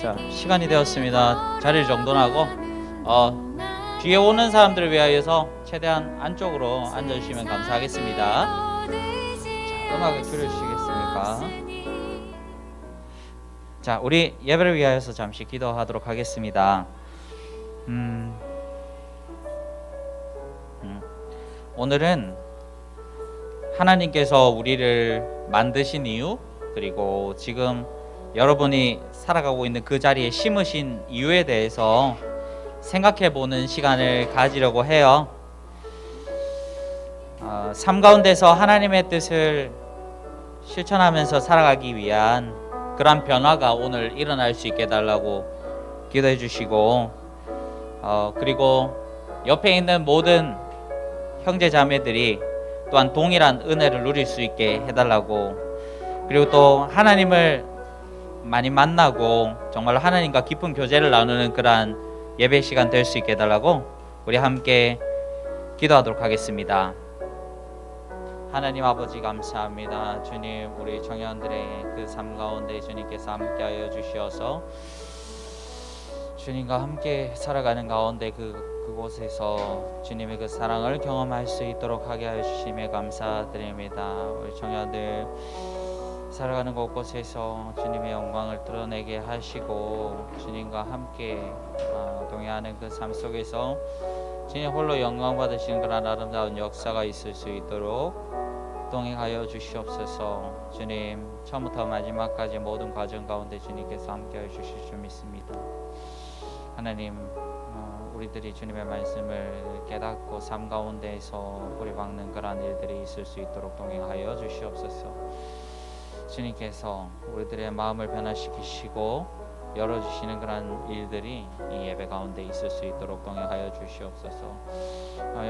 자, 시간이 되었습니다. 자리를 정돈하고 뒤에 오는 사람들을 위하여서 최대한 안쪽으로 앉아주시면 감사하겠습니다. 자, 음악을 줄여주시겠습니까? 자, 우리 예배를 위하여서 잠시 기도하도록 하겠습니다. 오늘은 하나님께서 우리를 만드신 이유, 그리고 지금 여러분이 살아가고 있는 그 자리에 심으신 이유에 대해서 생각해보는 시간을 가지려고 해요. 삶 가운데서 하나님의 뜻을 실천하면서 살아가기 위한 그러한 변화가 오늘 일어날 수 있게 해달라고 기도해 주시고, 그리고 옆에 있는 모든 형제 자매들이 또한 동일한 은혜를 누릴 수 있게 해달라고, 그리고 또 하나님을 많이 만나고 정말 하나님과 깊은 교제를 나누는 그러한 예배 시간 될 수 있게 해달라고 우리 함께 기도하도록 하겠습니다. 하나님 아버지 감사합니다. 주님, 우리 청년들의 그 삶 가운데 주님께서 함께하여 주시어서 주님과 함께 살아가는 가운데 그곳에서 주님의 그 사랑을 경험할 수 있도록 하게 하여 주심에 감사드립니다. 우리 청년들 살아가는 곳곳에서 주님의 영광을 드러내게 하시고 주님과 함께 동행하는 그 삶 속에서 주님 홀로 영광 받으시는 그런 아름다운 역사가 있을 수 있도록 동행하여 주시옵소서. 주님, 처음부터 마지막까지 모든 과정 가운데 주님께서 함께하여 주실 줄 믿습니다. 하나님, 우리들이 주님의 말씀을 깨닫고 삶 가운데에서 뿌리박는 그러한 일들이 있을 수 있도록 동행하여 주시옵소서. 주님께서 우리들의 마음을 변화시키시고 열어주시는 그런 일들이 이 예배 가운데 있을 수 있도록 동행하여 주시옵소서.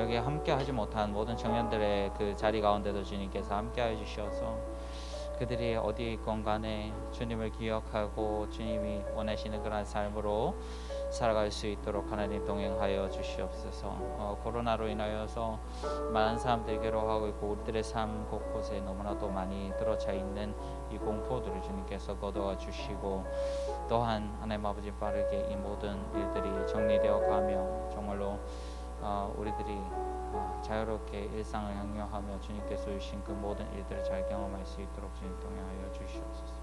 여기 함께 하지 못한 모든 청년들의 그 자리 가운데도 주님께서 함께 하여 주셔서 그들이 어디에 있건 간에 주님을 기억하고 주님이 원하시는 그런 삶으로 살아갈 수 있도록 하나님 동행하여 주시옵소서. 코로나로 인하여서 많은 사람들이 괴로워하고 있고 우리들의 삶 곳곳에 너무나도 많이 들어차 있는 이 공포들을 주님께서 거두어 주시고, 또한 하나님 아버지 빠르게 이 모든 일들이 정리되어 가며 정말로 우리들이 자유롭게 일상을 향유하며 주님께서 주신 그 모든 일들을 잘 경험할 수 있도록 주님 동행하여 주시옵소서.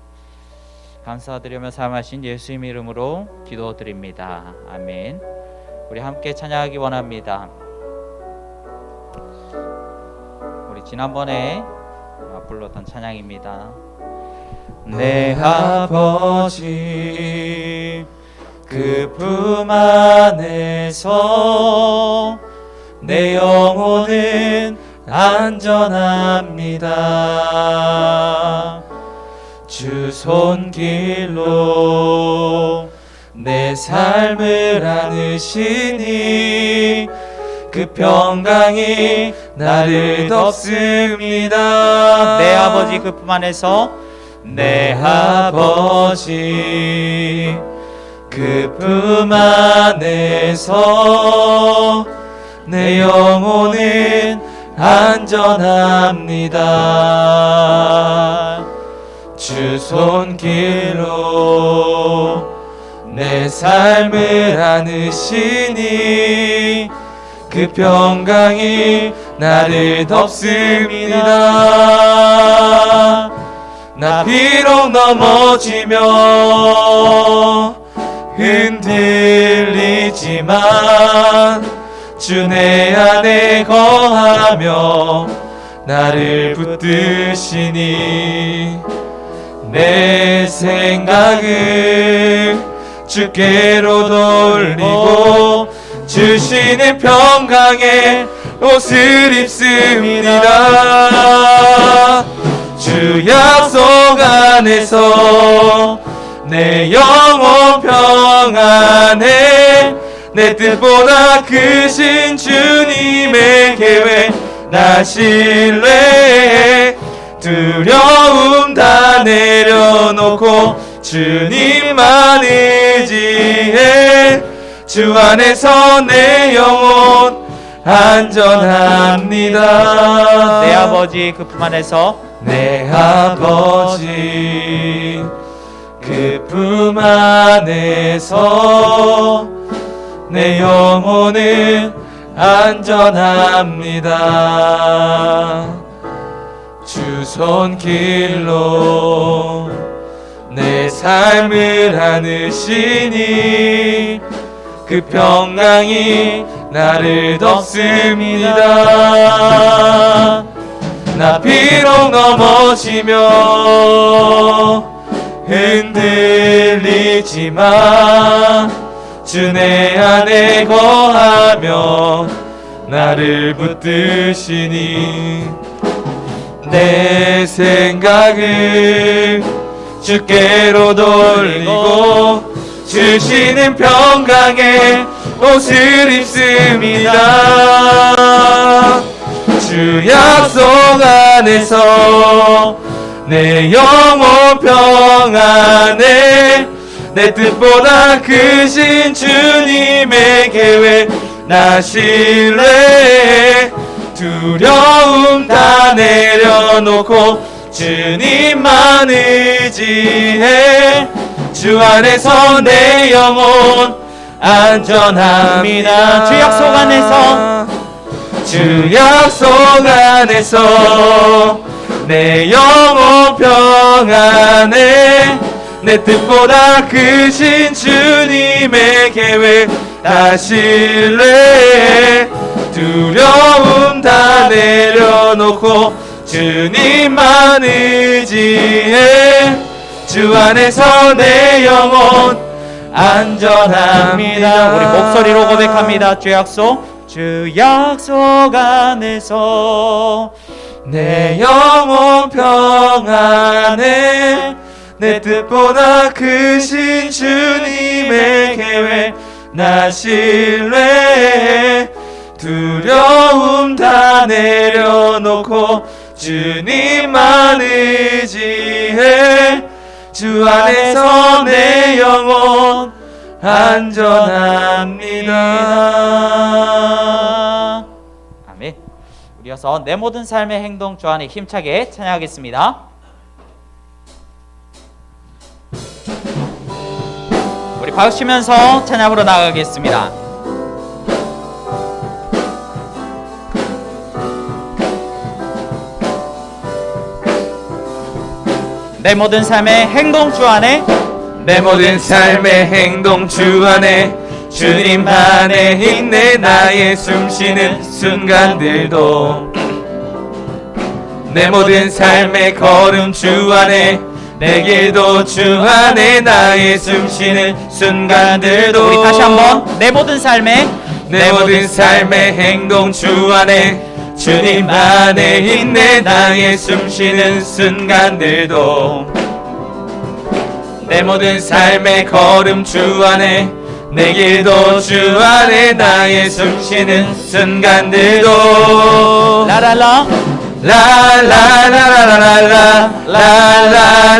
감사드리며 사랑하신 예수님 이름으로 기도드립니다. 아멘. 우리 함께 찬양하기 원합니다. 우리 지난번에 불렀던 찬양입니다. 내 아버지 그 품 안에서 내 영혼은 안전합니다. 주 손길로 내 삶을 안으시니 그 평강이 나를 덮습니다. 내 아버지 그 품 안에서 내 아버지 그 품 안에서 내 영혼은 안전합니다. 주 손길로 내 삶을 안으시니 그 평강이 나를 덮습니다. 나 비록 넘어지며 흔들리지만 주 내 안에 거하며 나를 붙드시니 내 생각을 주께로 돌리고 주시는 평강의 옷을 입습니다. 주 약속 안에서 내 영혼 평안해 내 뜻보다 크신 주님의 계획 나 신뢰해 두려움 다 내려놓고 주님만 의지해 주 안에서 내 영혼 안전합니다. 내 아버지 그 품 안에서 내 아버지 그 품 안에서 내 영혼은 안전합니다. 주 손길로 내 삶을 안으시니 그 평강이 나를 덮습니다. 나 비록 넘어지며 흔들리지만 주 내 안에 거하며 나를 붙드시니 내 생각을 주께로 돌리고 주시는 평강의 옷을 입습니다. 주 약속 안에서 내 영혼 평안에 내 뜻보다 크신 주님의 계획 나 신뢰해 두려움 다 내려놓고 주님만 의지해 주 안에서 내 영혼 안전합니다. 주 약속 안에서 주 약속 안에서 내 영혼 평안에 내 뜻보다 크신 주님의 계획 다 신뢰해 두려움 다 내려놓고 주님만 의지해 주 안에서 내 영혼 안전합니다. 우리 목소리로 고백합니다. 주 약속, 주 약속 안에서 내 영혼 평안에 내 뜻보다 크신 주님의 계획 나 신뢰해 두려움 다 내려놓고 주님만 의지해 주 안에서 내 영혼 안전합니다. 아멘. 이어서 내 모든 삶의 행동 주 안에 힘차게 찬양하겠습니다. 우리 박수치면서 찬양으로 나가겠습니다. 내 모든 삶의 행동 주 안에 내 모든 삶의 행동 주 안에 주님 안에 있네 나의 숨쉬는 순간들도 내 모든 삶의 걸음 주 안에 내 길도 주 안에 나의 숨쉬는 순간들도 우리 다시 한번 내 모든 삶의 행동 주 안에 주님 안에 있네 나의 숨쉬는 순간들도 내 모든 삶의 걸음 주 안에 내 길도 주 안에 나의 숨쉬는 순간들도 라랄라 라라라라라라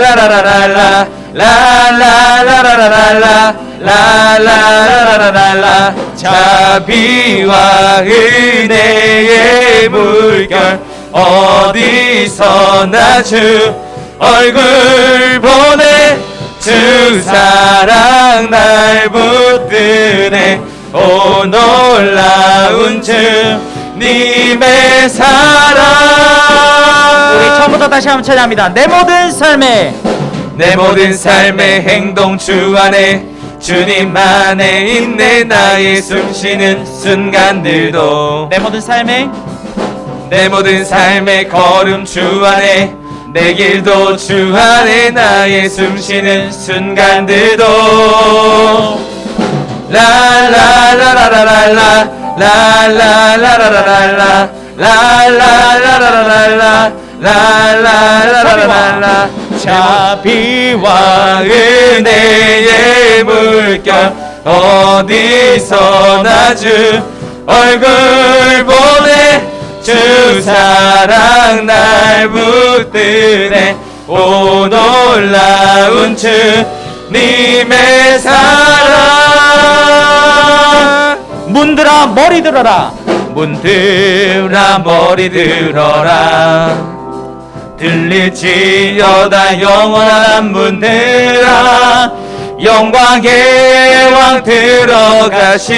라라라라라라 라라라라라라 라라라라라라 자비와 은혜의 물결 어디서나 주 얼굴 보내 주 사랑 날 붙드네 오 놀라운 주님의 사랑 우리 처음부터 다시 한번 찬양합니다. 내 모든 삶의 행동 주 안에 주님 안에 있네 나의 숨쉬는 순간들도 내 모든 삶의 걸음 주 안에 내 길도 주 안에 나의 숨쉬는 순간들도 라라라라라라 라라라라라라 라라라라라라 라라라라라라 자비와 은혜의 물결 어디서나 주 얼굴 보내 주 사랑 날 붙드네 오 놀라운 주님의 사랑 문들아 머리 들어라 문들아 머리 들어라 들릴지어다 영원한 문들아 영광의 왕 들어가시도록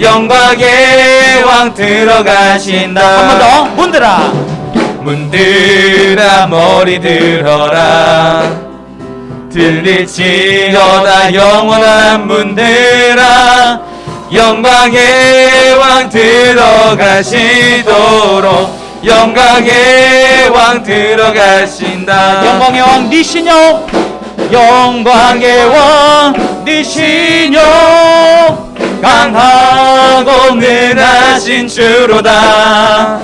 영광의 왕 들어가신다. 한 번 더. 문들아 문들아 머리 들어라 들릴지어다 영원한 문들아 영광의 왕 들어가시도록 영광의 왕 들어가신다. 영광의 왕 니시뇨 영광의 왕 니시뇨 강하고 능하신 주로다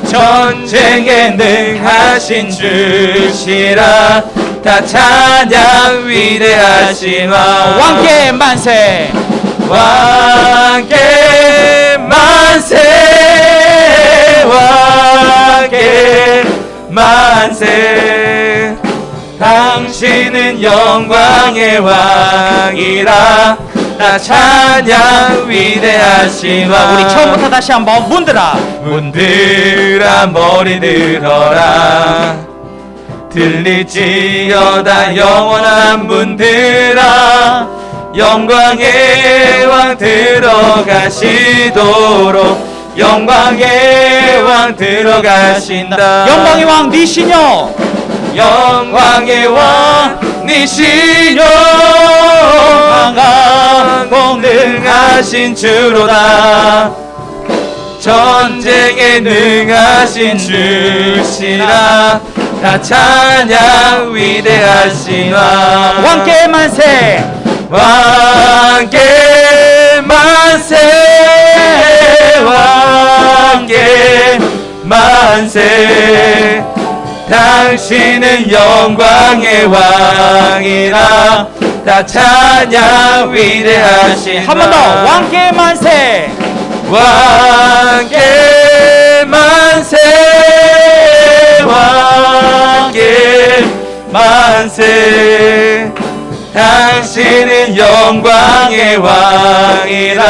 전쟁에 능하신 주시라 다 찬양 위대하시마. 왕께 만세 왕께 만세 왕께 만세 당신은 영광의 왕이라 다 찬양 위대하시마. 우리 처음부터 다시 한번. 문들아 문들아 머리 들어라 들릴지어다 영원한 문들아 영광의 왕 들어가시도록 영광의 왕 들어가신다. 영광의 왕 니시뇨 영광의 왕 니시뇨 강하고 능하신 주로다 전쟁에 능하신 주시라 다 찬양 위대하시마. 왕께 만세 왕께 만세 왕께 만세 당신은 영광의 왕이라 다 찬양 위대하신. 한 번 더. 왕께 만세 왕께 만세 왕께 만세 당신은 영광의 왕이라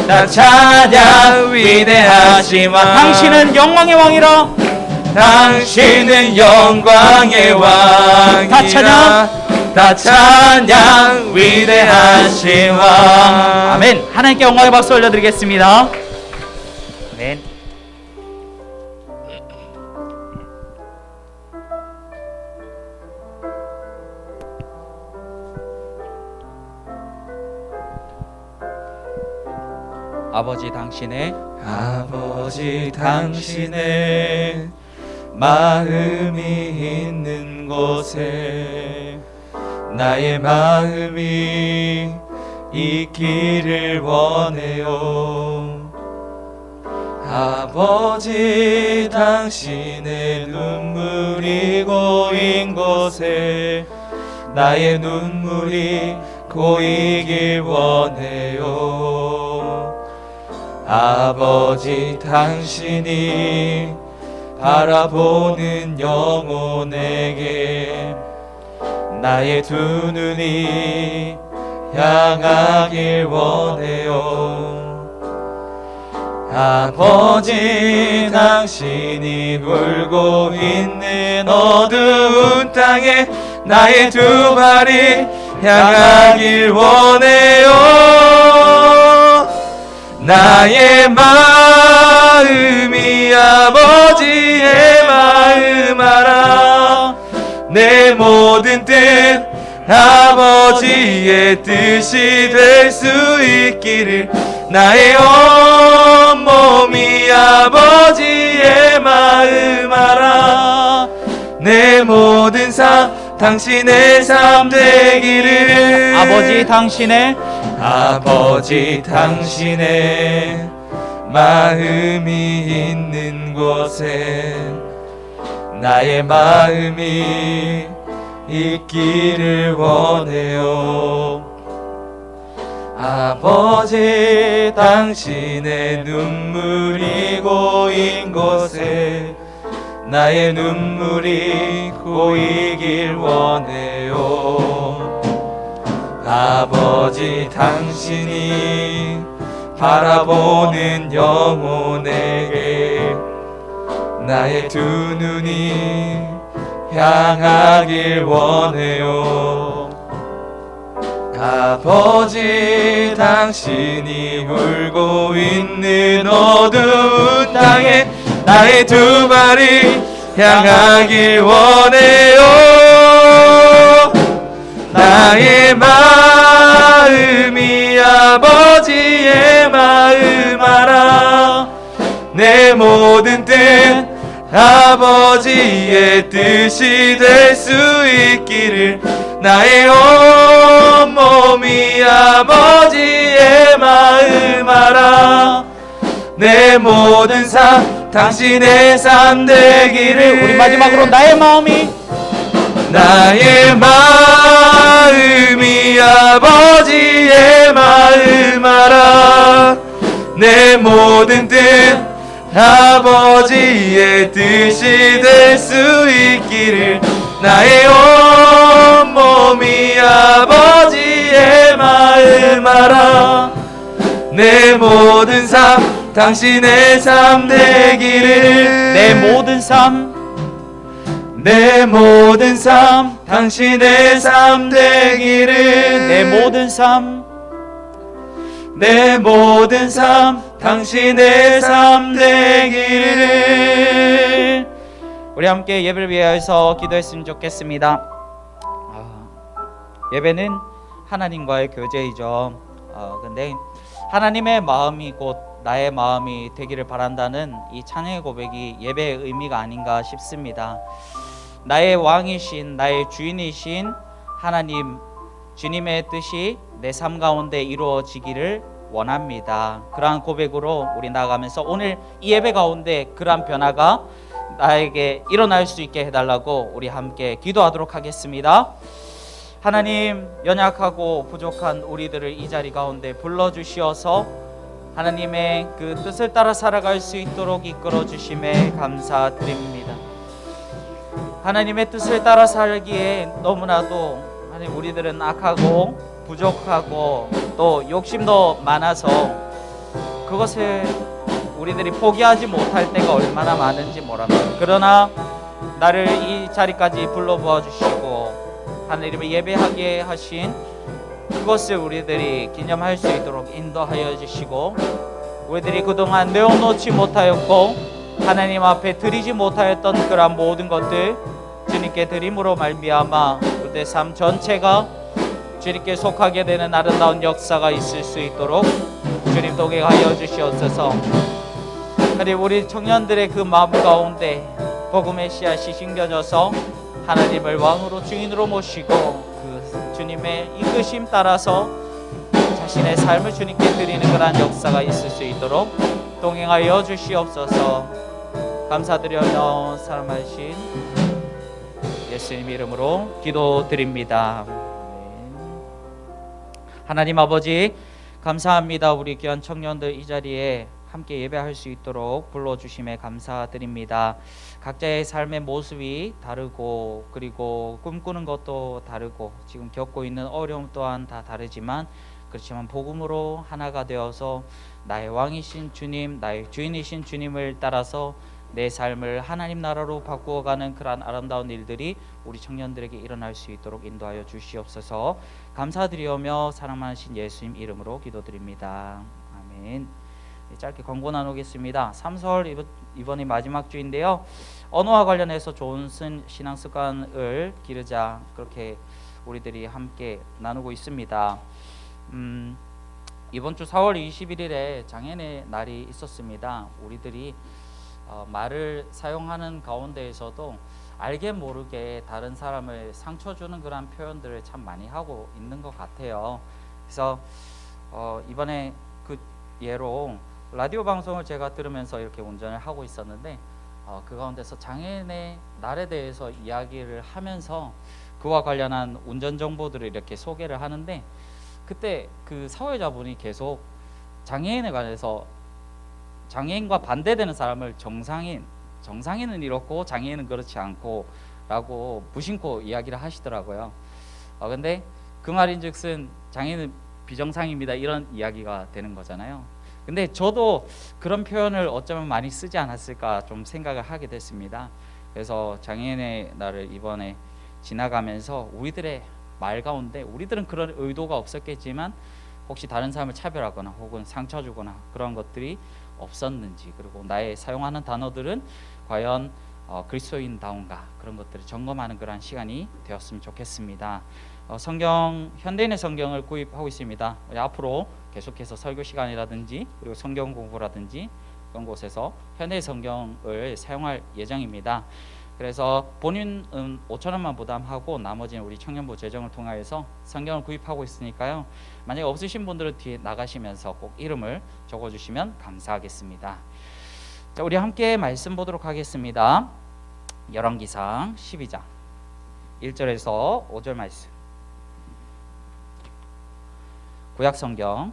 다 찬양 위대하시마. 당신은 영광의 왕이라 당신은 영광의 왕이라 다 찬양 다 찬양 위대하신 왕. 아멘. 하나님께 영광의 박수 올려드리겠습니다. 아멘. 아버지 당신의 마음이 있는 곳에 나의 마음이 있기를 원해요. 아버지 당신의 눈물이 고인 곳에 나의 눈물이 고이길 원해요. 아버지 당신이 바라보는 영혼에게 나의 두 눈이 향하길 원해요. 아버지 당신이 울고 있는 어두운 땅에 나의 두 발이 향하길 원해요. 나의 마음이 아버지의 마음 알아. 내 모든 뜻 아버지의 뜻이 될 수 있기를. 나의 온몸이 아버지의 마음 알아. 내 모든 삶 당신의 삶 되기를. 아버지 당신의 마음이 있는 곳에 나의 마음이 있기를 원해요. 아버지 당신의 눈물이 고인 곳에 나의 눈물이 고이길 원해요. 아버지 당신이 바라보는 영혼에게 나의 두 눈이 향하길 원해요. 아버지, 당신이 울고 있는 어두운 땅에 나의 두 발이 향하길 원해요. 나의 마음이 아버지의 마음 알아. 내 모든 뜻 아버지의 뜻이 될 수 있기를. 나의 온몸이 아버지의 마음 알아. 내 모든 삶 당신의 삶 되기를. 우리 마지막으로 나의 마음이 아버지의 마음 알아. 내 모든 뜻 아버지의 뜻이 될 수 있기를. 나의 온몸이 아버지의 마음 알아. 내 모든 삶 당신의 삶 되기를. 내 모든 삶 내 모든 삶 당신의 삶 되기를. 내 모든 삶 내 모든 삶 당신의 삶 되기를. 우리 함께 예배를 위하여서 기도했으면 좋겠습니다. 예배는 하나님과의 교제이죠. 근데 하나님의 마음이 곧 나의 마음이 되기를 바란다는 이 찬양의 고백이 예배의 의미가 아닌가 싶습니다. 나의 왕이신, 나의 주인이신 하나님, 주님의 뜻이 내 삶 가운데 이루어지기를 원합니다. 그러한 고백으로 우리 나아가면서 오늘 이 예배 가운데 그러한 변화가 나에게 일어날 수 있게 해달라고 우리 함께 기도하도록 하겠습니다. 하나님, 연약하고 부족한 우리들을 이 자리 가운데 불러주시어서 하나님의 그 뜻을 따라 살아갈 수 있도록 이끌어 주심에 감사드립니다. 하나님의 뜻을 따라 살기에 너무나도 하나님 우리들은 악하고 부족하고 또 욕심도 많아서 그것을 우리들이 포기하지 못할 때가 얼마나 많은지 모릅니다. 그러나 나를 이 자리까지 불러보아 주시고 하나님의 예배하게 하신 그것을 우리들이 기념할 수 있도록 인도하여 주시고, 우리들이 그동안 내어놓지 못하였고 하나님 앞에 드리지 못하였던 그러한 모든 것들 주님께 드림으로 말미암아 우리의 삶 전체가 주님께 속하게 되는 아름다운 역사가 있을 수 있도록 주님 동행하여 주시옵소서. 하나님, 우리 청년들의 그 마음 가운데 복음의 씨앗이 심겨져서 하나님을 왕으로 주인으로 모시고 그 주님의 이끄심 따라서 자신의 삶을 주님께 드리는 그러한 역사가 있을 수 있도록 동행하여 주시옵소서. 감사드려요. 사랑하신 예수님 이름으로 기도드립니다. 하나님 아버지, 감사합니다. 우리 귀한 청년들 이 자리에 함께 예배할 수 있도록 불러주심에 감사드립니다. 각자의 삶의 모습이 다르고 그리고 꿈꾸는 것도 다르고 지금 겪고 있는 어려움 또한 다 다르지만, 그렇지만 복음으로 하나가 되어서 나의 왕이신 주님, 나의 주인이신 주님을 따라서 내 삶을 하나님 나라로 바꾸어가는 그러한 아름다운 일들이 우리 청년들에게 일어날 수 있도록 인도하여 주시옵소서. 감사드리오며 사랑하신 예수님 이름으로 기도드립니다. 아멘. 짧게 권고 나누겠습니다. 삼설 이번이 마지막 주인데요, 언어와 관련해서 좋은 신앙 습관을 기르자, 그렇게 우리들이 함께 나누고 있습니다. 이번 주 4월 21일에 장애인의 날이 있었습니다. 우리들이 말을 사용하는 가운데에서도 알게 모르게 다른 사람을 상처 주는 그런 표현들을 참 많이 하고 있는 것 같아요. 그래서 이번에 그 예로 라디오 방송을 제가 들으면서 이렇게 운전을 하고 있었는데 그 가운데서 장애인의 날에 대해서 이야기를 하면서 그와 관련한 운전 정보들을 이렇게 소개를 하는데, 그때 그 사회자분이 계속 장애인에 관해서 장애인과 반대되는 사람을 정상인은 이렇고 장애인은 그렇지 않고 라고 무심코 이야기를 하시더라고요. 근데 그 말인즉슨 장애인은 비정상입니다, 이런 이야기가 되는 거잖아요. 근데 저도 그런 표현을 어쩌면 많이 쓰지 않았을까 좀 생각을 하게 됐습니다. 그래서 장애인의 날을 이번에 지나가면서 우리들의 말 가운데 우리들은 그런 의도가 없었겠지만 혹시 다른 사람을 차별하거나 혹은 상처 주거나 그런 것들이 없었는지, 그리고 나의 사용하는 단어들은 과연 그리스도인다운가, 그런 것들을 점검하는 그러한 시간이 되었으면 좋겠습니다. 성경, 현대인의 성경을 구입하고 있습니다. 우리 앞으로 계속해서 설교 시간이라든지 그리고 성경 공부라든지 그런 곳에서 현대 성경을 사용할 예정입니다. 그래서 본인은 5,000원만 부담하고 나머지는 우리 청년부 재정을 통하여서 성경을 구입하고 있으니까요. 만약에 없으신 분들은 뒤에 나가시면서 꼭 이름을 적어주시면 감사하겠습니다. 자, 우리 함께 말씀 보도록 하겠습니다. 열왕기상 12장 1절에서 5절 말씀. 구약성경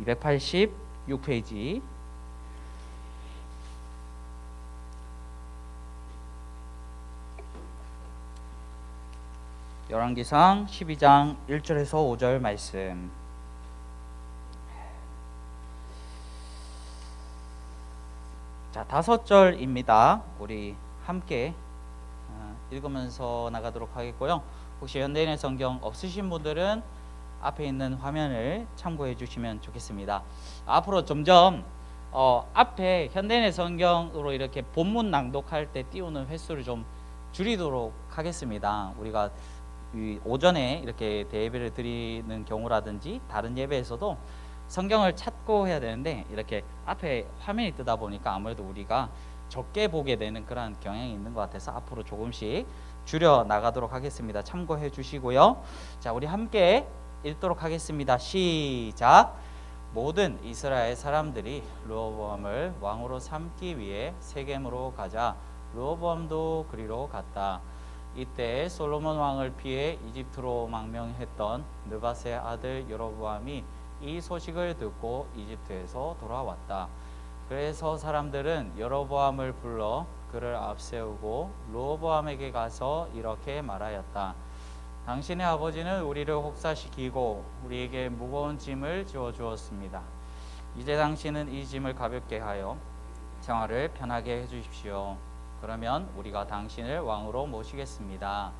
286페이지 열왕기상 12장 1절에서 5절 말씀. 자, 5절입니다. 우리 함께 읽으면서 나가도록 하겠고요. 혹시 현대인의 성경 없으신 분들은 앞에 있는 화면을 참고해 주시면 좋겠습니다. 앞으로 점점 앞에 현대인의 성경으로 이렇게 본문 낭독할 때 띄우는 횟수를 좀 줄이도록 하겠습니다. 우리가 오전에 이렇게 대예배를 드리는 경우라든지 다른 예배에서도 성경을 찾고 해야 되는데 이렇게 앞에 화면이 뜨다 보니까 아무래도 우리가 적게 보게 되는 그런 경향이 있는 것 같아서 앞으로 조금씩 줄여 나가도록 하겠습니다. 참고해 주시고요. 자, 우리 함께 읽도록 하겠습니다. 시작. 모든 이스라엘 사람들이 르호보암을 왕으로 삼기 위해 세겜으로 가자. 르호보암도 그리로 갔다. 이때 솔로몬 왕을 피해 이집트로 망명했던 느밧의 아들 여로보암이 이 소식을 듣고 이집트에서 돌아왔다. 그래서 사람들은 여로보암을 불러 그를 앞세우고 르호보암에게 가서 이렇게 말하였다. 당신의 아버지는 우리를 혹사시키고 우리에게 무거운 짐을 지어 주었습니다. 이제 당신은 이 짐을 가볍게 하여 생활을 편하게 해주십시오. 그러면 우리가 당신을 왕으로 모시겠습니다.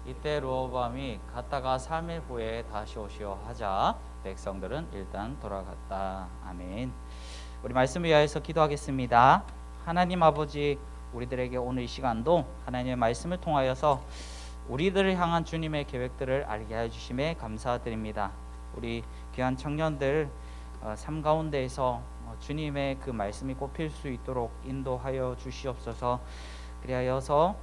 이때 르호보암이 갔다가 3일 후에 다시 오시어 하자 백성들은 일단 돌아갔다. 아멘. 우리 말씀을 위하여서 기도하겠습니다. 하나님 아버지, 우리들에게 오늘 이 시간도 하나님의 말씀을 통하여서 우리들을 향한 주님의 계획들을 알게 해주심에 감사드립니다. 우리 귀한 청년들 삶 가운데에서 주님의 그 말씀이 꼽힐 수 있도록 인도하여 주시옵소서. 그리하여서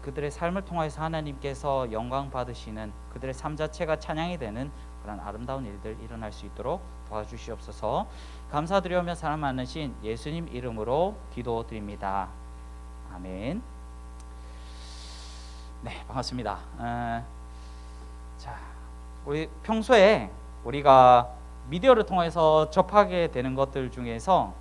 그들의 삶을 통해서 하나님께서 영광 받으시는, 그들의 삶 자체가 찬양이 되는 그런 아름다운 일들 일어날 수 있도록 도와주시옵소서. 감사드리며 사랑 많으신 예수님 이름으로 기도드립니다. 아멘. 네, 반갑습니다. 자, 우리 평소에 우리가 미디어를 통해서 접하게 되는 것들 중에서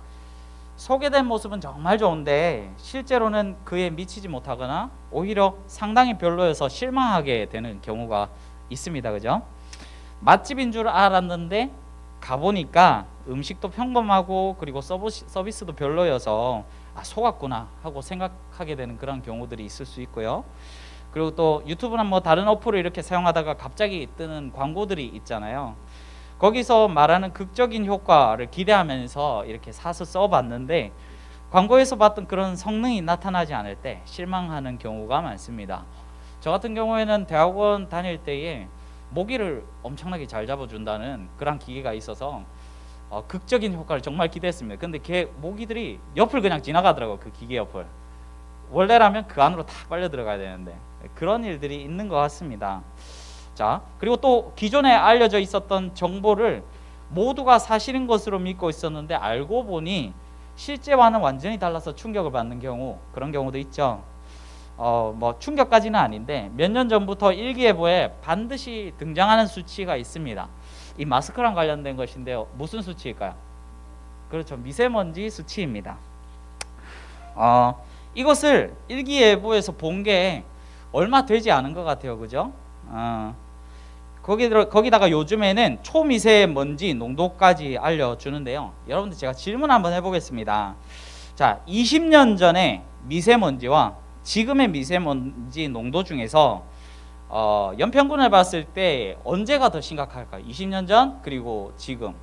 소개된 모습은 정말 좋은데 실제로는 그에 미치지 못하거나 오히려 상당히 별로여서 실망하게 되는 경우가 있습니다. 그죠? 맛집인 줄 알았는데 가보니까 음식도 평범하고 그리고 서비스도 별로여서 속았구나 하고 생각하게 되는 그런 경우들이 있을 수 있고요. 그리고 또 유튜브나 뭐 다른 어플을 이렇게 사용하다가 갑자기 뜨는 광고들이 있잖아요. 거기서 말하는 극적인 효과를 기대하면서 이렇게 사서 써봤는데 광고에서 봤던 그런 성능이 나타나지 않을 때 실망하는 경우가 많습니다. 저 같은 경우에는 대학원 다닐 때에 모기를 엄청나게 잘 잡아준다는 그런 기계가 있어서 극적인 효과를 정말 기대했습니다. 근데 모기들이 옆을 그냥 지나가더라고요. 그 기계 옆을. 원래라면 그 안으로 다 빨려 들어가야 되는데 그런 일들이 있는 것 같습니다. 자, 그리고 또 기존에 알려져 있었던 정보를 모두가 사실인 것으로 믿고 있었는데 알고 보니 실제와는 완전히 달라서 충격을 받는 경우, 그런 경우도 있죠. 뭐 충격까지는 아닌데 몇 년 전부터 일기예보에 반드시 등장하는 수치가 있습니다. 이 마스크랑 관련된 것인데요. 무슨 수치일까요? 그렇죠. 미세먼지 수치입니다. 이것을 일기예보에서 본 게 얼마 되지 않은 것 같아요. 그죠? 거기다가 요즘에는 초미세먼지 농도까지 알려주는데요. 여러분들 제가 질문 한번 해보겠습니다. 자, 20년 전에 미세먼지와 지금의 미세먼지 농도 중에서 연평균을 봤을 때 언제가 더 심각할까요? 20년 전 그리고 지금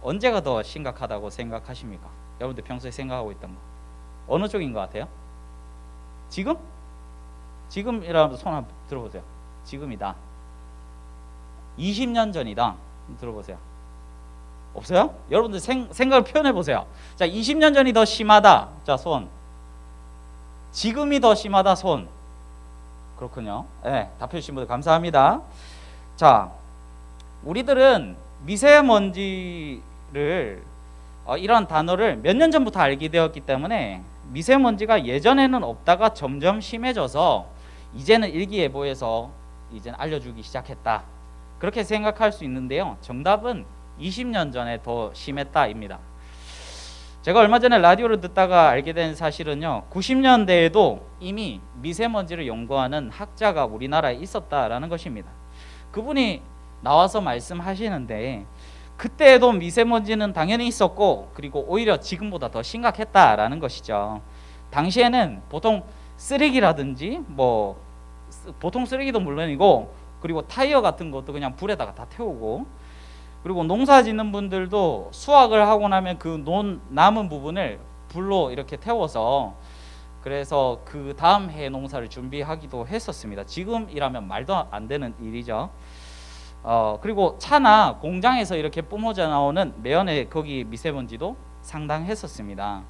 언제가 더 심각하다고 생각하십니까? 여러분들 평소에 생각하고 있던 거 어느 쪽인 것 같아요? 지금? 지금이라면 손 한번 들어보세요. 지금이다. 20년 전이다. 들어보세요. 없어요? 여러분들 생각을 표현해 보세요. 자, 20년 전이 더 심하다. 자, 손. 지금이 더 심하다. 손. 그렇군요. 네, 답해 주신 분들 감사합니다. 자, 우리들은 미세먼지를 이런 단어를 몇 년 전부터 알게 되었기 때문에 미세먼지가 예전에는 없다가 점점 심해져서 이제는 일기예보에서 이제는 알려주기 시작했다. 그렇게 생각할 수 있는데요. 정답은 20년 전에 더 심했다입니다. 제가 얼마 전에 라디오를 듣다가 알게 된 사실은요, 90년대에도 이미 미세먼지를 연구하는 학자가 우리나라에 있었다라는 것입니다. 그분이 나와서 말씀하시는데 그때에도 미세먼지는 당연히 있었고 그리고 오히려 지금보다 더 심각했다라는 것이죠. 당시에는 보통 쓰레기라든지 보통 쓰레기도 물론이고 그리고 타이어 같은 것도 그냥 불에다가 다 태우고 그리고 농사 짓는 분들도 수확을 하고 나면 그 남은 부분을 불로 이렇게 태워서 그래서 그 다음 해 농사를 준비하기도 했었습니다. 지금이라면 말도 안 되는 일이죠. 그리고 차나 공장에서 이렇게 뿜어져 나오는 매연의 거기 미세먼지도 상당했었습니다.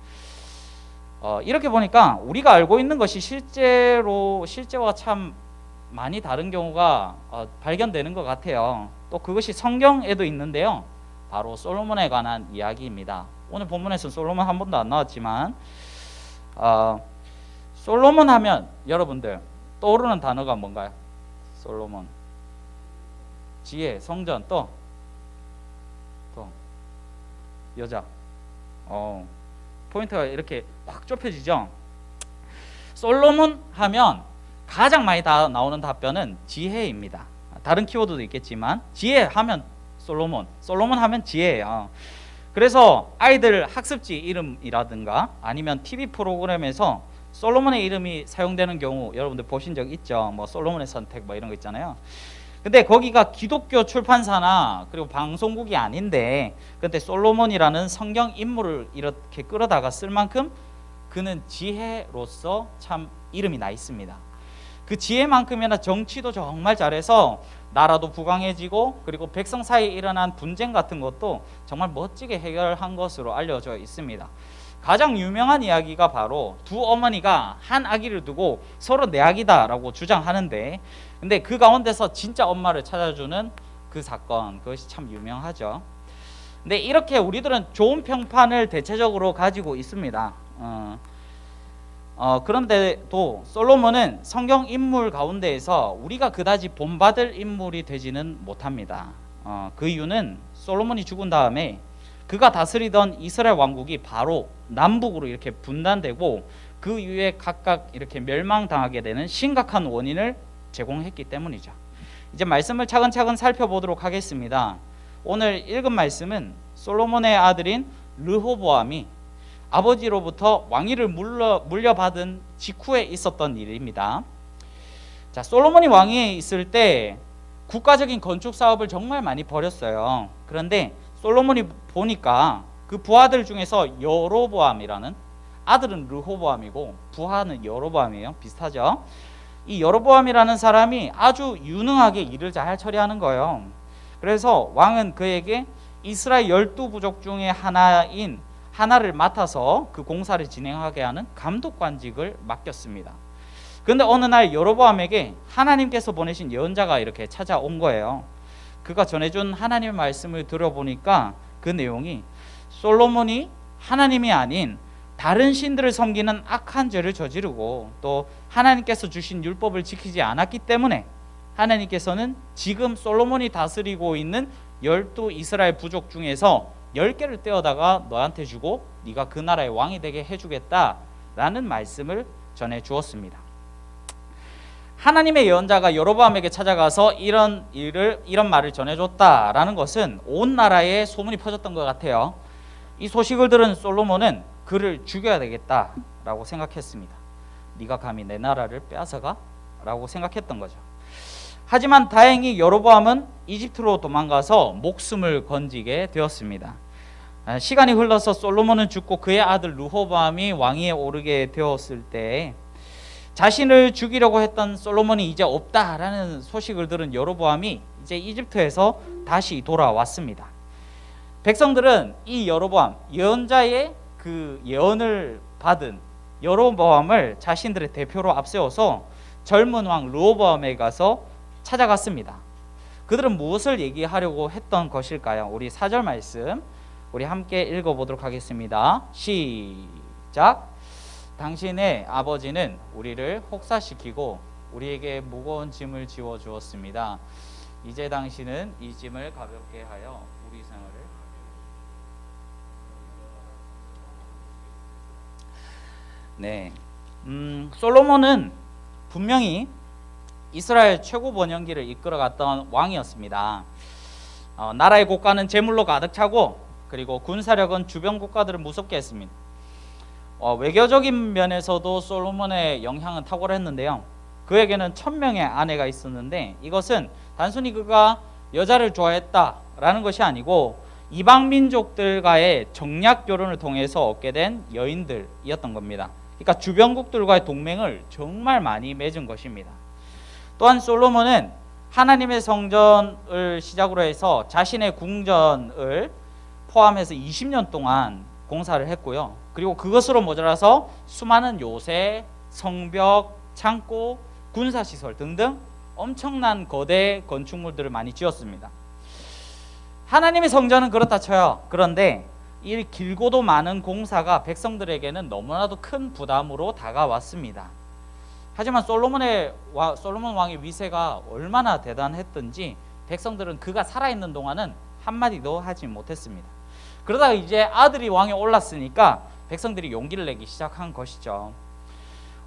이렇게 보니까 우리가 알고 있는 것이 실제와 참 많이 다른 경우가 발견되는 것 같아요. 또 그것이 성경에도 있는데요. 바로 솔로몬에 관한 이야기입니다. 오늘 본문에서는 솔로몬 한 번도 안 나왔지만 솔로몬 하면 여러분들 떠오르는 단어가 뭔가요? 솔로몬, 지혜, 성전, 또 여자. 포인트가 이렇게 확 좁혀지죠. 솔로몬 하면 가장 많이 나오는 답변은 지혜입니다. 다른 키워드도 있겠지만 지혜 하면 솔로몬 하면 지혜예요. 그래서 아이들 학습지 이름이라든가 아니면 TV 프로그램에서 솔로몬의 이름이 사용되는 경우 여러분들 보신 적 있죠? 뭐 솔로몬의 선택 뭐 이런 거 있잖아요. 근데 거기가 기독교 출판사나 그리고 방송국이 아닌데 근데 솔로몬이라는 성경 인물을 이렇게 끌어다가 쓸 만큼 그는 지혜로서 참 이름이 나 있습니다. 그 지혜만큼이나 정치도 정말 잘해서 나라도 부강해지고 그리고 백성 사이에 일어난 분쟁 같은 것도 정말 멋지게 해결한 것으로 알려져 있습니다. 가장 유명한 이야기가 바로 두 어머니가 한 아기를 두고 서로 내 아기다라고 주장하는데 근데 그 가운데서 진짜 엄마를 찾아주는 그 사건, 그것이 참 유명하죠. 근데 이렇게 우리들은 좋은 평판을 대체적으로 가지고 있습니다. 그런데도 솔로몬은 성경 인물 가운데에서 우리가 그다지 본받을 인물이 되지는 못합니다. 그 이유는 솔로몬이 죽은 다음에 그가 다스리던 이스라엘 왕국이 바로 남북으로 이렇게 분단되고 그 이후에 각각 이렇게 멸망당하게 되는 심각한 원인을 제공했기 때문이죠. 이제 말씀을 차근차근 살펴보도록 하겠습니다. 오늘 읽은 말씀은 솔로몬의 아들인 르호보암이 아버지로부터 왕위를 물려받은 직후에 있었던 일입니다. 자, 솔로몬이 왕위에 있을 때 국가적인 건축 사업을 정말 많이 벌였어요. 그런데 솔로몬이 보니까 그 부하들 중에서 여로보암이라는, 아들은 르호보암이고 부하는 여로보암이에요. 비슷하죠? 이 여로보암이라는 사람이 아주 유능하게 일을 잘 처리하는 거예요. 그래서 왕은 그에게 이스라엘 12부족 중에 하나를 맡아서 그 공사를 진행하게 하는 감독관직을 맡겼습니다. 그런데 어느 날 여로보암에게 하나님께서 보내신 예언자가 이렇게 찾아온 거예요. 그가 전해준 하나님의 말씀을 들어보니까 그 내용이 솔로몬이 하나님이 아닌 다른 신들을 섬기는 악한 죄를 저지르고 또 하나님께서 주신 율법을 지키지 않았기 때문에 하나님께서는 지금 솔로몬이 다스리고 있는 12 이스라엘 부족 중에서 10개를 떼어다가 너한테 주고 네가 그 나라의 왕이 되게 해주겠다라는 말씀을 전해 주었습니다. 하나님의 예언자가 여로보암에게 찾아가서 이런 말을 전해줬다라는 것은 온 나라에 소문이 퍼졌던 것 같아요. 이 소식을 들은 솔로몬은 그를 죽여야 되겠다라고 생각했습니다. 네가 감히 내 나라를 빼앗아가? 라고 생각했던 거죠. 하지만 다행히 여로보암은 이집트로 도망가서 목숨을 건지게 되었습니다. 시간이 흘러서 솔로몬은 죽고 그의 아들 르호보암이 왕위에 오르게 되었을 때 자신을 죽이려고 했던 솔로몬이 이제 없다라는 소식을 들은 여로보암이 이제 이집트에서 다시 돌아왔습니다. 백성들은 이 여로보암, 예언자의 그 예언을 받은 여로보암을 자신들의 대표로 앞세워서 젊은 왕 르호보암에 가서 찾아갔습니다. 그들은 무엇을 얘기하려고 했던 것일까요? 우리 4절 말씀 우리 함께 읽어보도록 하겠습니다. 시작. 당신의 아버지는 우리를 혹사시키고 우리에게 무거운 짐을 지워 주었습니다. 이제 당신은 이 짐을 가볍게 하여 우리 생활을 솔로몬은 분명히 이스라엘 최고 번영기를 이끌어갔던 왕이었습니다. 나라의 국가는 재물로 가득 차고 그리고 군사력은 주변 국가들을 무섭게 했습니다. 외교적인 면에서도 솔로몬의 영향은 탁월했는데요. 그에게는 1000명의 아내가 있었는데 이것은 단순히 그가 여자를 좋아했다라는 것이 아니고 이방 민족들과의 정략 결혼을 통해서 얻게 된 여인들이었던 겁니다. 그러니까 주변국들과의 동맹을 정말 많이 맺은 것입니다. 또한 솔로몬은 하나님의 성전을 시작으로 해서 자신의 궁전을 포함해서 20년 동안 공사를 했고요. 그리고 그것으로 모자라서 수많은 요새, 성벽, 창고, 군사시설 등등 엄청난 거대 건축물들을 많이 지었습니다. 하나님의 성전은 그렇다 쳐요. 그런데 이 길고도 많은 공사가 백성들에게는 너무나도 큰 부담으로 다가왔습니다. 하지만 솔로몬 왕의 위세가 얼마나 대단했던지 백성들은 그가 살아있는 동안은 한마디도 하지 못했습니다. 그러다가 이제 아들이 왕에 올랐으니까 백성들이 용기를 내기 시작한 것이죠.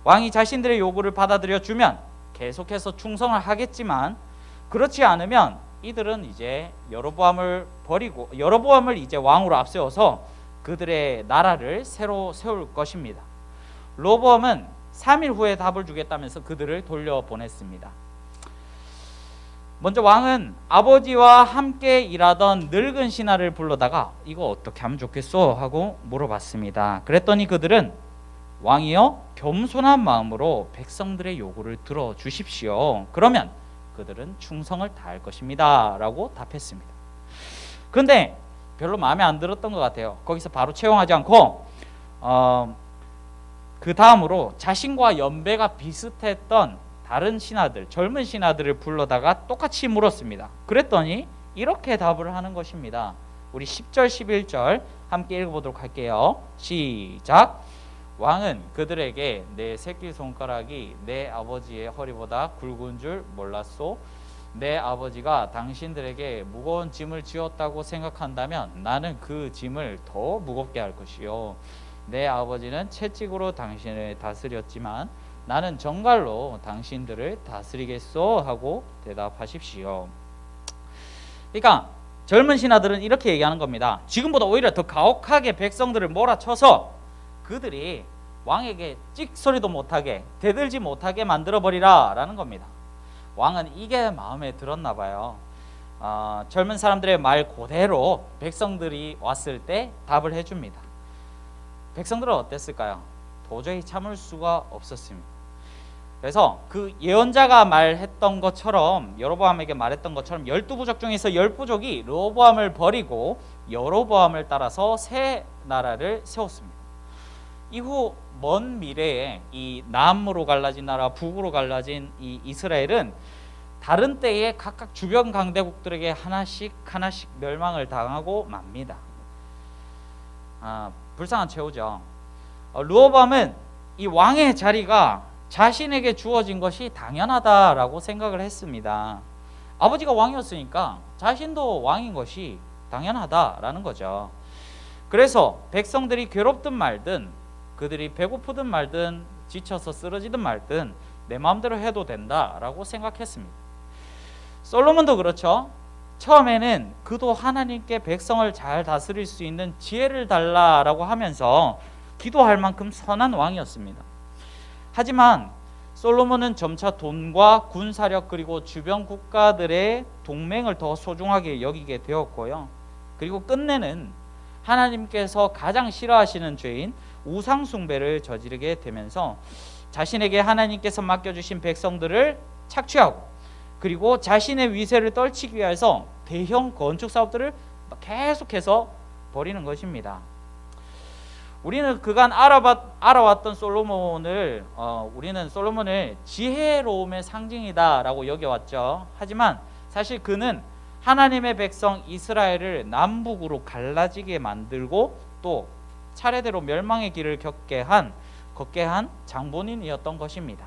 왕이 자신들의 요구를 받아들여 주면 계속해서 충성을 하겠지만 그렇지 않으면 이들은 이제 여로보암을 버리고 여로보암을 이제 왕으로 앞세워서 그들의 나라를 새로 세울 것입니다. 르호보암은 3일 후에 답을 주겠다면서 그들을 돌려보냈습니다. 먼저 왕은 아버지와 함께 일하던 늙은 신하를 불러다가 이거 어떻게 하면 좋겠소? 하고 물어봤습니다. 그랬더니 그들은 왕이여 겸손한 마음으로 백성들의 요구를 들어주십시오. 그러면 그들은 충성을 다할 것입니다. 라고 답했습니다. 그런데 별로 마음에 안 들었던 것 같아요. 거기서 바로 채용하지 않고 그 다음으로 자신과 연배가 비슷했던 다른 신하들, 젊은 신하들을 불러다가 똑같이 물었습니다. 그랬더니 이렇게 답을 하는 것입니다. 우리 10절 11절 함께 읽어보도록 할게요. 시작. 왕은 그들에게 내 새끼손가락이 내 아버지의 허리보다 굵은 줄 몰랐소. 내 아버지가 당신들에게 무거운 짐을 지었다고 생각한다면 나는 그 짐을 더 무겁게 할 것이요. 내 아버지는 채찍으로 당신을 다스렸지만 나는 정갈로 당신들을 다스리겠소 하고 대답하십시오. 그러니까 젊은 신하들은 이렇게 얘기하는 겁니다. 지금보다 오히려 더 가혹하게 백성들을 몰아쳐서 그들이 왕에게 찍소리도 못하게 대들지 못하게 만들어버리라 라는 겁니다. 왕은 이게 마음에 들었나 봐요. 젊은 사람들의 말 그대로 백성들이 왔을 때 답을 해줍니다. 백성들은 어땠을까요? 도저히 참을 수가 없었습니다. 그래서 그 예언자가 말했던 것처럼 여로보암에게 말했던 것처럼 12부족 중에서 10부족이 르호보암을 버리고 여로보암을 따라서 새 나라를 세웠습니다. 이후 먼 미래에 이 남으로 갈라진 나라, 북으로 갈라진 이 이스라엘은 다른 때에 각각 주변 강대국들에게 하나씩 멸망을 당하고 맙니다. 불쌍한 최후죠. 르호보암은 이 왕의 자리가 자신에게 주어진 것이 당연하다라고 생각을 했습니다. 아버지가 왕이었으니까 자신도 왕인 것이 당연하다라는 거죠. 그래서 백성들이 괴롭든 말든 그들이 배고프든 말든 지쳐서 쓰러지든 말든 내 마음대로 해도 된다라고 생각했습니다. 솔로몬도 그렇죠. 처음에는 그도 하나님께 백성을 잘 다스릴 수 있는 지혜를 달라라고 하면서 기도할 만큼 선한 왕이었습니다. 하지만 솔로몬은 점차 돈과 군사력 그리고 주변 국가들의 동맹을 더 소중하게 여기게 되었고요. 그리고 끝내는 하나님께서 가장 싫어하시는 죄인 우상 숭배를 저지르게 되면서 자신에게 하나님께서 맡겨주신 백성들을 착취하고 그리고 자신의 위세를 떨치기 위해서 대형 건축 사업들을 계속해서 벌이는 것입니다. 우리는 그간 알아왔던 솔로몬을 우리는 솔로몬을 지혜로움의 상징이다라고 여겨왔죠. 하지만 사실 그는 하나님의 백성 이스라엘을 남북으로 갈라지게 만들고 또 차례대로 멸망의 길을 걷게 한 장본인이었던 것입니다.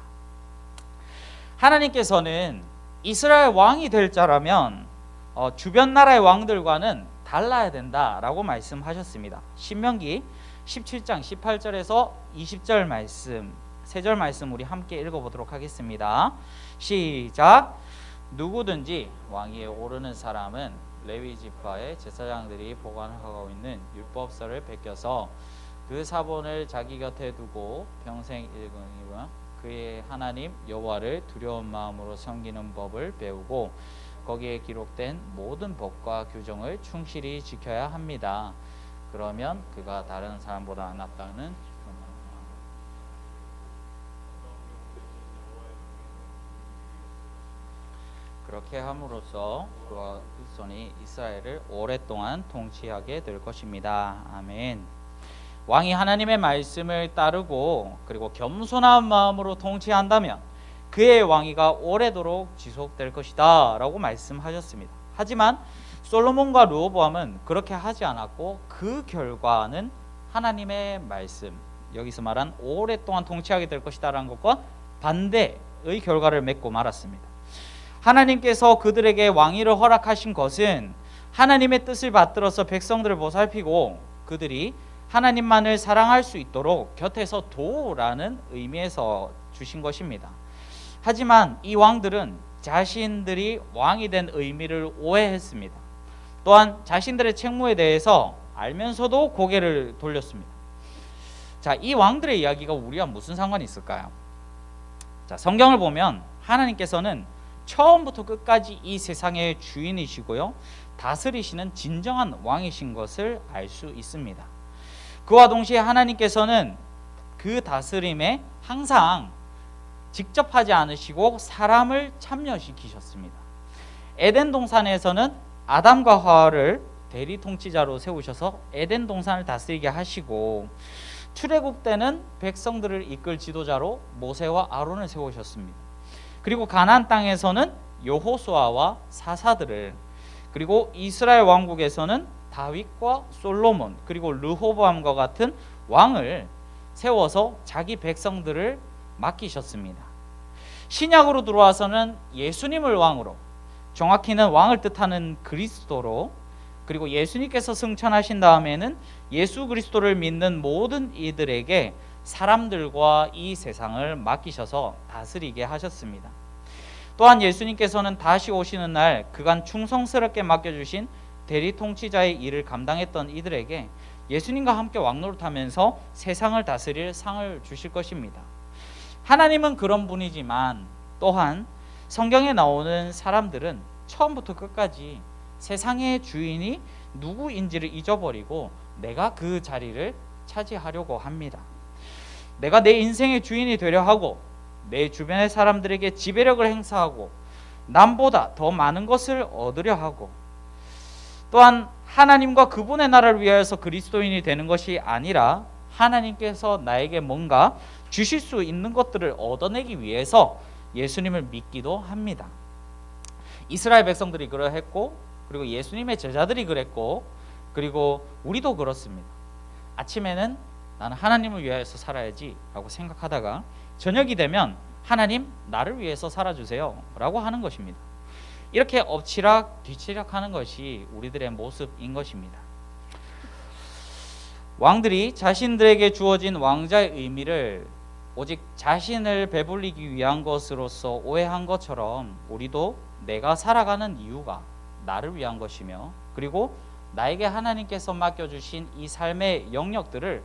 하나님께서는 이스라엘 왕이 될 자라면 주변 나라의 왕들과는 달라야 된다라고 말씀하셨습니다. 신명기 17장 18절에서 20절 말씀, 3절 말씀 우리 함께 읽어보도록 하겠습니다. 시작. 누구든지 왕위에 오르는 사람은 레위 지파의 제사장들이 보관하고 있는 율법서를 베껴서 그 사본을 자기 곁에 두고 평생 읽으면 그의 하나님 여호와를 두려운 마음으로 섬기는 법을 배우고 거기에 기록된 모든 법과 규정을 충실히 지켜야 합니다. 그러면 그가 다른 사람보다 낫다는 그렇게 함으로써 그와 후손이 이스라엘을 오랫동안 통치하게 될 것입니다. 아멘. 왕이 하나님의 말씀을 따르고 그리고 겸손한 마음으로 통치한다면 그의 왕위가 오래도록 지속될 것이다 라고 말씀하셨습니다. 하지만 솔로몬과 르호보암은 그렇게 하지 않았고 그 결과는 하나님의 말씀, 여기서 말한 오랫동안 통치하게 될 것이다 라는 것과 반대의 결과를 맺고 말았습니다. 하나님께서 그들에게 왕위를 허락하신 것은 하나님의 뜻을 받들어서 백성들을 보살피고 그들이 하나님만을 사랑할 수 있도록 곁에서 도우라는 의미에서 주신 것입니다. 하지만 이 왕들은 자신들이 왕이 된 의미를 오해했습니다. 또한 자신들의 책무에 대해서 알면서도 고개를 돌렸습니다. 자, 이 왕들의 이야기가 우리와 무슨 상관이 있을까요? 자, 성경을 보면 하나님께서는 처음부터 끝까지 이 세상의 주인이시고요, 다스리시는 진정한 왕이신 것을 알 수 있습니다. 그와 동시에 하나님께서는 그 다스림에 항상 직접 하지 않으시고 사람을 참여시키셨습니다. 에덴 동산에서는 아담과 하와를 대리 통치자로 세우셔서 에덴 동산을 다스리게 하시고, 출애굽 때는 백성들을 이끌 지도자로 모세와 아론을 세우셨습니다. 그리고 가나안 땅에서는 여호수아와 사사들을, 그리고 이스라엘 왕국에서는 다윗과 솔로몬 그리고 르호보암과 같은 왕을 세워서 자기 백성들을 맡기셨습니다. 신약으로 들어와서는 예수님을 왕으로, 정확히는 왕을 뜻하는 그리스도로, 그리고 예수님께서 승천하신 다음에는 예수 그리스도를 믿는 모든 이들에게 사람들과 이 세상을 맡기셔서 다스리게 하셨습니다. 또한 예수님께서는 다시 오시는 날 그간 충성스럽게 맡겨주신 대리 통치자의 일을 감당했던 이들에게 예수님과 함께 왕노릇하면서 세상을 다스릴 상을 주실 것입니다. 하나님은 그런 분이지만 또한 성경에 나오는 사람들은 처음부터 끝까지 세상의 주인이 누구인지를 잊어버리고 내가 그 자리를 차지하려고 합니다. 내가 내 인생의 주인이 되려 하고 내 주변의 사람들에게 지배력을 행사하고 남보다 더 많은 것을 얻으려 하고, 또한 하나님과 그분의 나라를 위하여서 그리스도인이 되는 것이 아니라 하나님께서 나에게 뭔가 주실 수 있는 것들을 얻어내기 위해서 예수님을 믿기도 합니다. 이스라엘 백성들이 그러했고, 그리고 예수님의 제자들이 그랬고, 그리고 우리도 그렇습니다. 아침에는 나는 하나님을 위해서 살아야지 라고 생각하다가 저녁이 되면 하나님 나를 위해서 살아주세요 라고 하는 것입니다. 이렇게 엎치락 뒤치락 하는 것이 우리들의 모습인 것입니다. 왕들이 자신들에게 주어진 왕자의 의미를 오직 자신을 배불리기 위한 것으로서 오해한 것처럼 우리도 내가 살아가는 이유가 나를 위한 것이며 그리고 나에게 하나님께서 맡겨주신 이 삶의 영역들을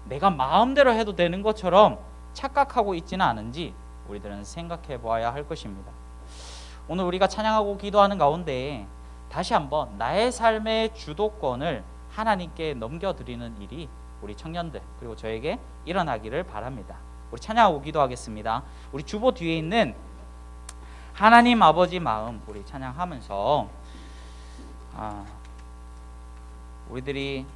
내가 마음대로 해도 되는 것처럼 착각하고 있지는 않은지 우리들은 생각해 보아야 할 것입니다. 오늘 우리가 찬양하고 기도하는 가운데 다시 한번 나의 삶의 주도권을 하나님께 넘겨드리는 일이 우리 청년들 그리고 저에게 일어나기를 바랍니다. 우리 찬양하고 기도하겠습니다. 우리 주보 뒤에 있는 하나님 아버지 마음 우리 찬양하면서 우리들이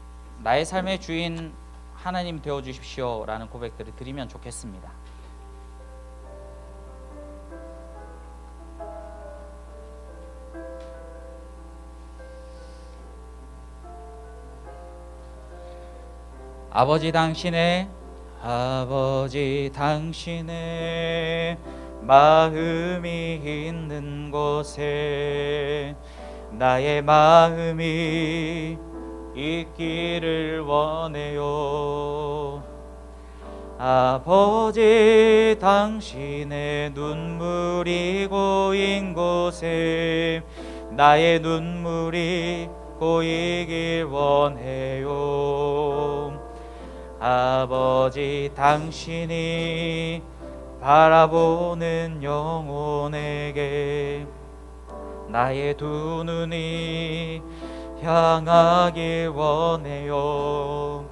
나의 삶의 주인 하나님 되어 주십시오 라는 고백들을 드리면 좋겠습니다. 아버지 당신의 마음이 있는 곳에 나의 마음이 있기를 원해요. 아버지 당신의 눈물이 고인 곳에 나의 눈물이 고이길 원해요. 아버지 당신이 바라보는 영혼에게 나의 두 눈이 향하길 원해요.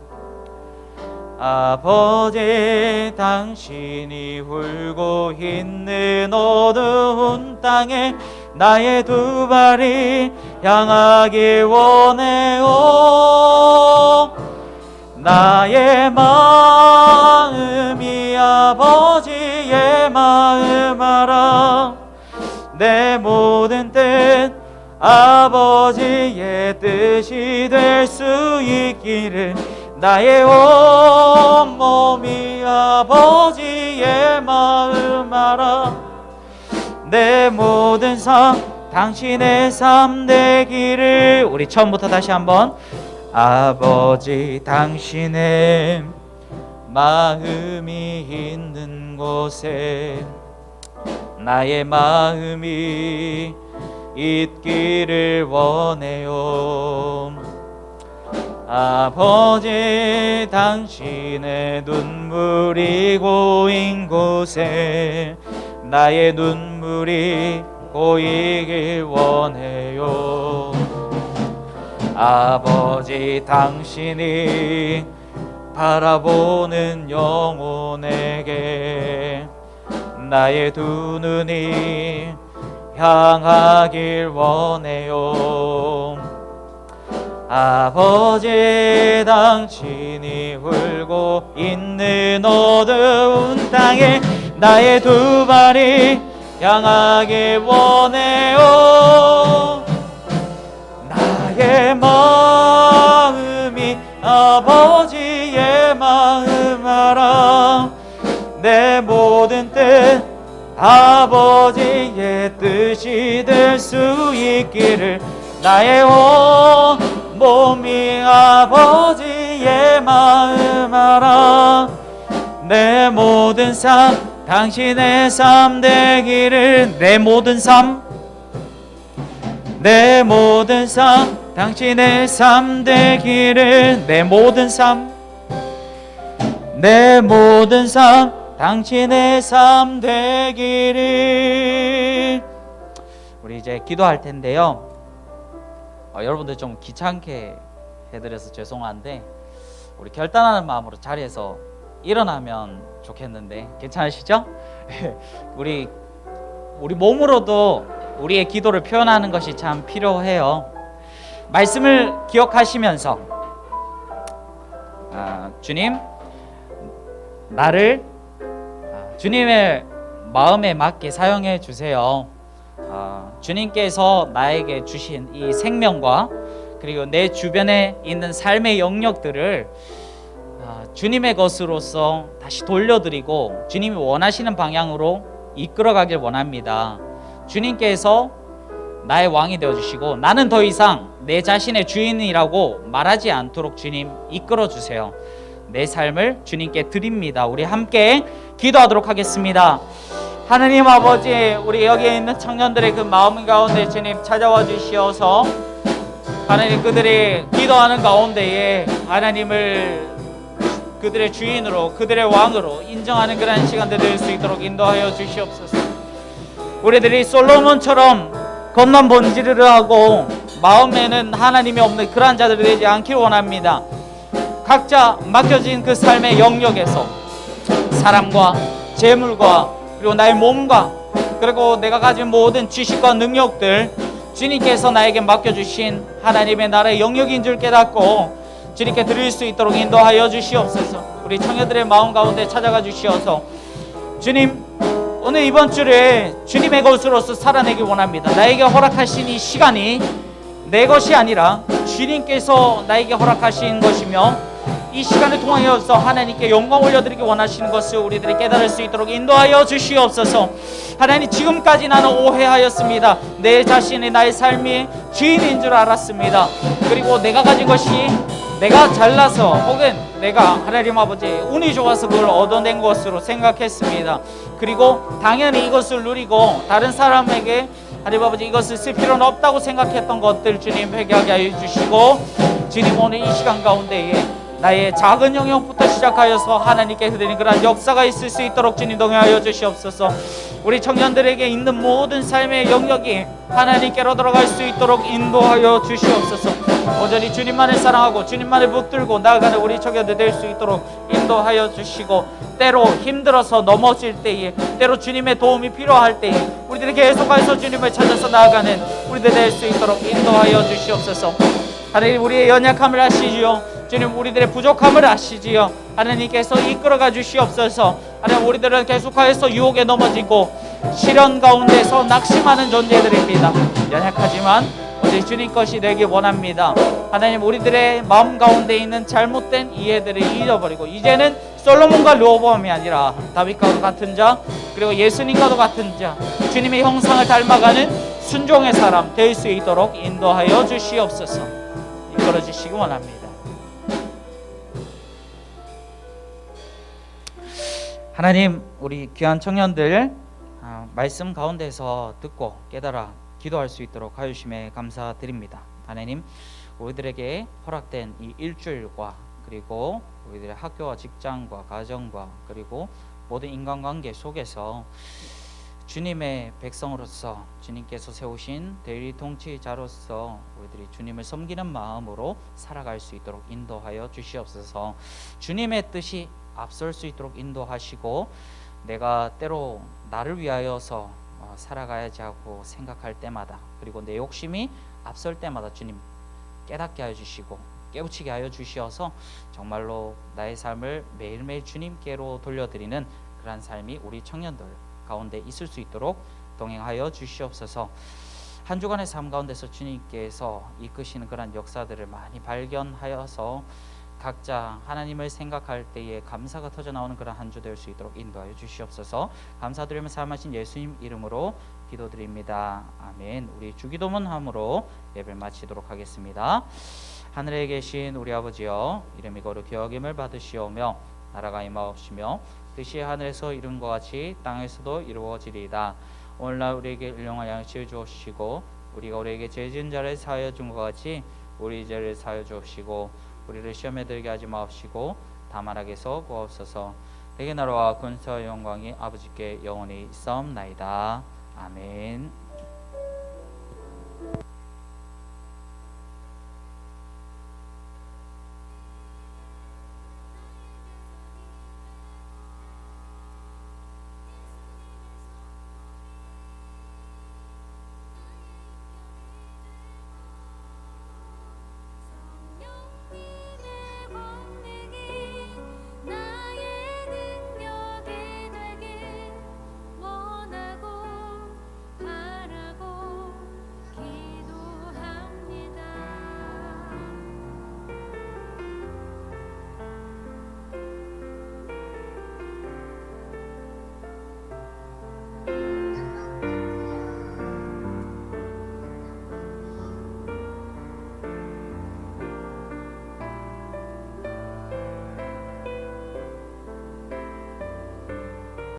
아버지 당신이 울고 있는 어두운 땅에 나의 두 발이 향하길 원해요. 나의 마음이 아버지의 마음 알아. 내 모든 뜻 아버지의 뜻이 될 수 있기를 나의 온몸이 아버지의 마음 알아. 내 모든 삶 당신의 삶 되기를. 우리 처음부터 다시 한번. 아버지 당신의 마음이 있는 곳에 나의 마음이 있기를 원해요. 아버지 당신의 눈물이 고인 곳에 나의 눈물이 고이길 원해요. 아버지 당신이 바라보는 영혼에게 나의 두 눈이 향하길 원해요. 아버지 당신이 울고 있는 어두운 땅에 나의 두 발이 향하길 원해요. 나의 마음이 아버지의 마음 알아. 내 모든 뜻 아버지의 뜻이 될 수 있기를 나의 온 몸이 아버지의 마음 알아. 내 모든 삶 당신의 삶 되기를. 내 모든 삶 당신의 삶 되기를. 내 모든 삶 당신의 삶 되기를. 우리 이제 기도할 텐데요. 여러분들 좀 귀찮게 해드려서 죄송한데 우리 결단하는 마음으로 자리에서 일어나면 좋겠는데 괜찮으시죠? 우리 몸으로도 우리의 기도를 표현하는 것이 참 필요해요. 말씀을 기억하시면서 주님, 나를 주님의 마음에 맞게 사용해 주세요. 주님께서 나에게 주신 이 생명과 그리고 내 주변에 있는 삶의 영역들을 주님의 것으로서 다시 돌려드리고 주님이 원하시는 방향으로 이끌어가길 원합니다. 주님께서 나의 왕이 되어주시고 나는 더 이상 내 자신의 주인이라고 말하지 않도록 주님 이끌어주세요. 내 삶을 주님께 드립니다. 우리 함께 기도하도록 하겠습니다. 하느님 아버지, 우리 여기에 있는 청년들의 그 마음 가운데 주님 찾아와 주시어서 하나님 그들이 기도하는 가운데에 하나님을 그들의 주인으로, 그들의 왕으로 인정하는 그런 시간들 될 수 있도록 인도하여 주시옵소서. 우리들이 솔로몬처럼 겉만 번지르르 하고 마음에는 하나님이 없는 그러한 자들이 되지 않기를 원합니다. 각자 맡겨진 그 삶의 영역에서 사람과 재물과 그리고 나의 몸과 그리고 내가 가진 모든 지식과 능력들, 주님께서 나에게 맡겨주신 하나님의 나라의 영역인 줄 깨닫고 주님께 드릴 수 있도록 인도하여 주시옵소서. 우리 청년들의 마음 가운데 찾아가 주시어서 주님, 오늘 이번 주를 주님의 것으로서 살아내기 원합니다. 나에게 허락하신 이 시간이 내 것이 아니라 주님께서 나에게 허락하신 것이며 이 시간을 통하여서 하나님께 영광 올려드리기 원하시는 것을 우리들이 깨달을 수 있도록 인도하여 주시옵소서. 하나님, 지금까지 나는 오해하였습니다. 내 자신이 나의 삶이 주인인 줄 알았습니다. 그리고 내가 가진 것이 내가 잘나서 혹은 내가 하나님 아버지 운이 좋아서 그걸 얻어낸 것으로 생각했습니다. 그리고 당연히 이것을 누리고 다른 사람에게 하나님 아버지 이것을 쓸 필요는 없다고 생각했던 것들 주님 회개하게 하여 주시고, 주님 오늘 이 시간 가운데에 나의 작은 영역부터 시작하여서 하나님께 드리는 그런 역사가 있을 수 있도록 주님 동행하여 주시옵소서. 우리 청년들에게 있는 모든 삶의 영역이 하나님께로 들어갈 수 있도록 인도하여 주시옵소서. 온전히 주님만을 사랑하고 주님만을 붙들고 나아가는 우리 청년들 될 수 있도록 인도하여 주시고, 때로 힘들어서 넘어질 때에, 때로 주님의 도움이 필요할 때에 우리들이 계속해서 주님을 찾아서 나아가는 우리들 될 수 있도록 인도하여 주시옵소서. 하나님, 우리의 연약함을 아시지요. 주님, 우리들의 부족함을 아시지요. 하나님께서 이끌어가 주시옵소서. 하나님, 우리들은 계속해서 유혹에 넘어지고 시련 가운데서 낙심하는 존재들입니다. 연약하지만 오직 주님 것이 되기 원합니다. 하나님, 우리들의 마음 가운데 있는 잘못된 이해들을 잊어버리고 이제는 솔로몬과 르호보암이 아니라 다윗과도 같은 자, 그리고 예수님과도 같은 자, 주님의 형상을 닮아가는 순종의 사람 될 수 있도록 인도하여 주시옵소서. 이끌어 주시기 원합니다. 하나님, 우리 귀한 청년들 말씀 가운데서 듣고 깨달아 기도할 수 있도록 하여 주심에 감사드립니다. 하나님, 우리들에게 허락된 이 일주일과 그리고 우리들의 학교와 직장과 가정과 그리고 모든 인간관계 속에서 주님의 백성으로서 주님께서 세우신 대리 통치자로서 우리들이 주님을 섬기는 마음으로 살아갈 수 있도록 인도하여 주시옵소서. 주님의 뜻이 앞설 수 있도록 인도하시고, 내가 때로 나를 위하여서 살아가야지 하고 생각할 때마다, 그리고 내 욕심이 앞설 때마다 주님 깨닫게 하여 주시고 깨우치게 하여 주시어서 정말로 나의 삶을 매일매일 주님께로 돌려드리는 그러한 삶이 우리 청년들 가운데 있을 수 있도록 동행하여 주시옵소서. 한 주간의 삶 가운데서 주님께서 이끄시는 그런 역사들을 많이 발견하여서 각자 하나님을 생각할 때에 감사가 터져 나오는 그런 한 주 될 수 있도록 인도하여 주시옵소서. 감사드리며 사랑하신 예수님 이름으로 기도드립니다. 아멘. 우리 주기도문 함으로 예배를 마치도록 하겠습니다. 하늘에 계신 우리 아버지여, 이름이 거룩히 여김을 받으시오며 나라가 임하옵시며 뜻이 하늘에서 이룬 것 같이 땅에서도 이루어지리이다. 오늘날 우리에게 일용할 양식을 주옵시고, 우리가 우리에게 죄 지은 자를 사하여 준 것 같이 우리 죄를 사하여 주옵시고, 우리를 시험에 들게 하지 마옵시고 다만 악에서 구하옵소서. 내게 나라와 권세와 영광이 아버지께 영원히 있사옵나이다. 아멘.